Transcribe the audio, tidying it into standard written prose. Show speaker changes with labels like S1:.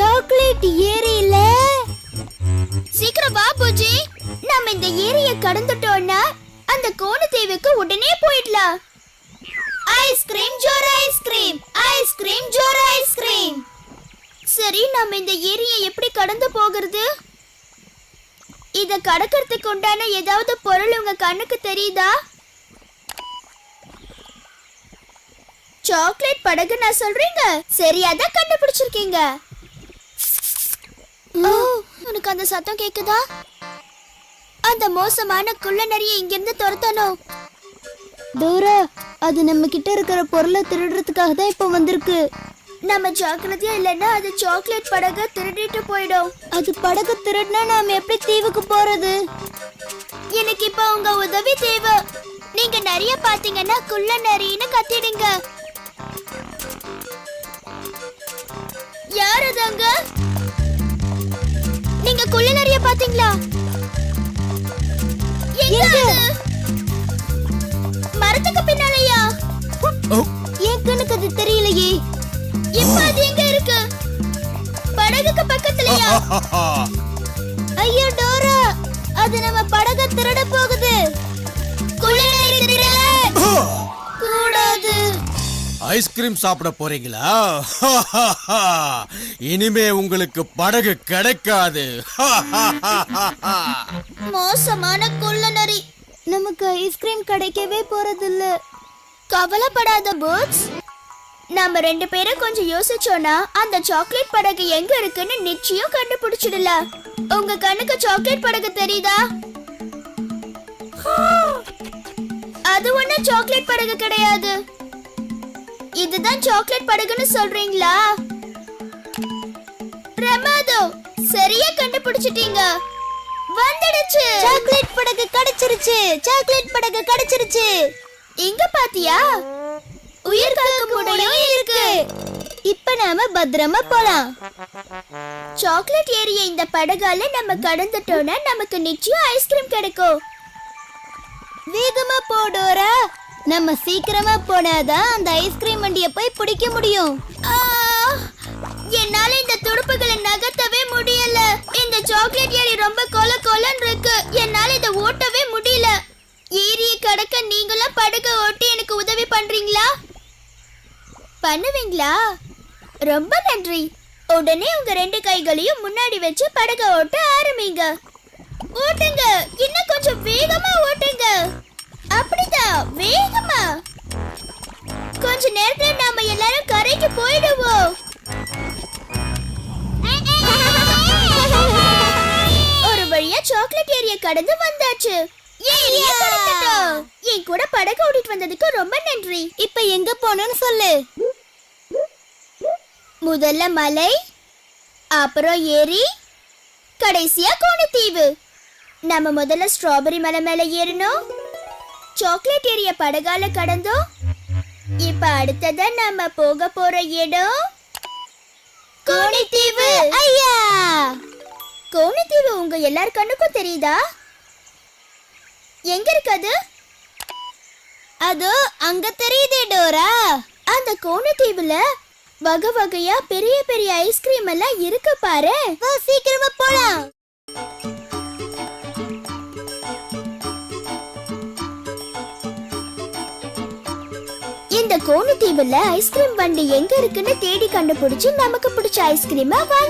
S1: Chocolate ஏரியில.
S2: சீக்கிரம் வா பூஜி, நம்ம இந்த ஏரியை கடந்துட்டோம்னா அந்த கோணத்தீவுக்கு உடனே போயிடலாம். ஐஸ்கிரீம் ஜோர் ஐஸ்கிரீம், ஐஸ்கிரீம் ஜோர் ஐஸ்கிரீம். சரி, நம்ம இந்த ஏரியை எப்படி கடந்து போகிறது? இத கடக்கிறதுக்கு உண்டான ஏதாவது பொருள் உங்க கண்ணுக்கு தெரியுதா? சாக்லேட் படகு நான் சொல்றீங்க, சரியாதான் கண்டுபிடிச்சிருக்கீங்க. உனக்கு அந்த சத்தம் கேக்குதா? அந்த மோசமான குள்ள நரியை இங்கிருந்து துரத்தணும்.
S1: டோரா, அது நம்ம கிட்ட இருக்கிற பொருளை திருடுறதுக்காக தான் இப்ப வந்திருக்கு.
S2: நம்ம ஜாக்கிரதையா இல்லைன்னா அது சாக்லேட் படகு திருடிட்டு போயிடும்.
S1: அது படகு திருடினா நாம எப்படி தீவுக்கு போறது?
S2: எனக்கு இப்ப உங்க உதவி தேவை. நீங்க நிறைய பாத்தீங்கன்னா குள்ள நரின்னு கத்திடுங்க. யார் அதுங்க? நீங்க குள்ள நரிய பாத்தீங்களா? எங்க? மரத்துக்கு பின்னாலயா?
S1: என் கண்ணுக்கு அது தெரியலையே.
S2: இப்ப அது எங்க இருக்கு? படகுக்கு பக்கத்துலயா?
S1: ஐயோ டோரா, அது நம்ம படக திருட போகுது.
S2: குள்ள நரி திருட கூடாது.
S3: ஐஸ்கிரீம் சாப்பிட போறீங்களா? இனிமே உங்களுக்கு படகு கிடைக்காது.
S2: மோசமான குள்ள நரி.
S1: நமக்கு ஐஸ்கிரீம் கிடைக்கவே போறது இல்ல.
S2: கவலைப்படாத பூட்ஸ், நம்ம ரெண்டு பேரும் கொஞ்சம் யோசிச்சோம்னா அந்த சாக்லேட் படகு எங்க இருக்குன்னு நிச்சயம் கண்டுபிடிச்சிடலாம். உங்க கண்ணுக்கு சாக்லேட் படகு தெரியுதா? அது ஒண்ணு சாக்லேட் படகு கிடையாது. இதுதான் சாக்லேட் படகுன்னு சொல்றீங்களா? பிரமாதம், சரியா கண்டுபிடிச்சிட்டீங்க. வந்துடுச்சு.
S1: சாக்லேட் படகு கிடைச்சிருச்சு. சாக்லேட் படகு கிடைச்சிருச்சு.
S2: இங்க பாத்தியா? உயிர் காக்கும் முடையும் இருக்கு.
S1: இப்ப நாம பத்திரமா போலாம்.
S2: சாக்லேட் ஏரிய இந்த படகால நம்ம கடந்துட்டோம்னா நமக்கு நிச்சயம் ஐஸ்கிரீம் கிடைக்கும்.
S1: வேகமா போடோரா, நம்ம சீக்கிரமா போனாதான் அந்த ஐஸ்கிரீம் வண்டிய போய் பிடிக்க முடியும்.
S2: என்னால இந்த துடுப்புகளை நகர்த்தவே முடியல. இந்த சாக்லேட் ஏரி ரொம்ப கொல கொலன்னு இருக்கு. என்னால இத ஓட்டவே முடியல. ஏரியை கடக்க நீங்களும் படகை ஓட்டி எனக்கு உதவி பண்றீங்களா? பண்ணுவீங்களா? ரொம்ப நன்றி. உடனே உங்க ரெண்டு கைகளையும் முன்னாடி வச்சு படகை ஓட்ட ஆரம்பிங்க. ஓட்டுங்க, இன்னும் கொஞ்சம் வேகமா ஓட்டுங்க. அப்படிதான், வேகமா. கொஞ்ச நேரத்துல நாம எல்லாரும் கரைக்கு போயிடுவோம். ஒரு வழியா சாக்லேட் ஏரியா கடந்து வந்தாச்சு. என் கூட படகு ஓட்டிட்டு வந்ததுக்கு ரொம்ப நன்றி.
S1: இப்ப எங்க போனோம்னு சொல்லு.
S2: முதல்ல மலை, அப்புறம் ஏரி, கடைசியா கோணத்தீவு. நம்ம முதல்ல ஸ்ட்ராபெரி மலை மேல ஏறணும். சாக்லேட் ஏரியா படகால கடந்தோம். இப்ப அடுத்ததா நம்ம போக போற இடம் கோணத்தீவு.
S1: ஐயா,
S2: கோணத்தீவு உங்க எல்லார் கண்ணுக்கும் தெரியுதா? எங்க இருக்குது?
S1: அதோ அங்க தெரியுதே டோரா.
S2: அந்த கோணத்தீவுல வகை வகையா பெரிய பெரிய ஐஸ்கிரீம் எல்லாம் இருக்கு பாரு.
S1: வா, சீக்கிரமா போலாம்.
S2: இந்த கோணத்தீவுல ஐஸ்கிரீம் வண்டி எங்க இருக்குன்னு தேடி கண்டுபிடிச்சு நமக்கு பிடிச்ச ஐஸ்கிரீமா வாங்கி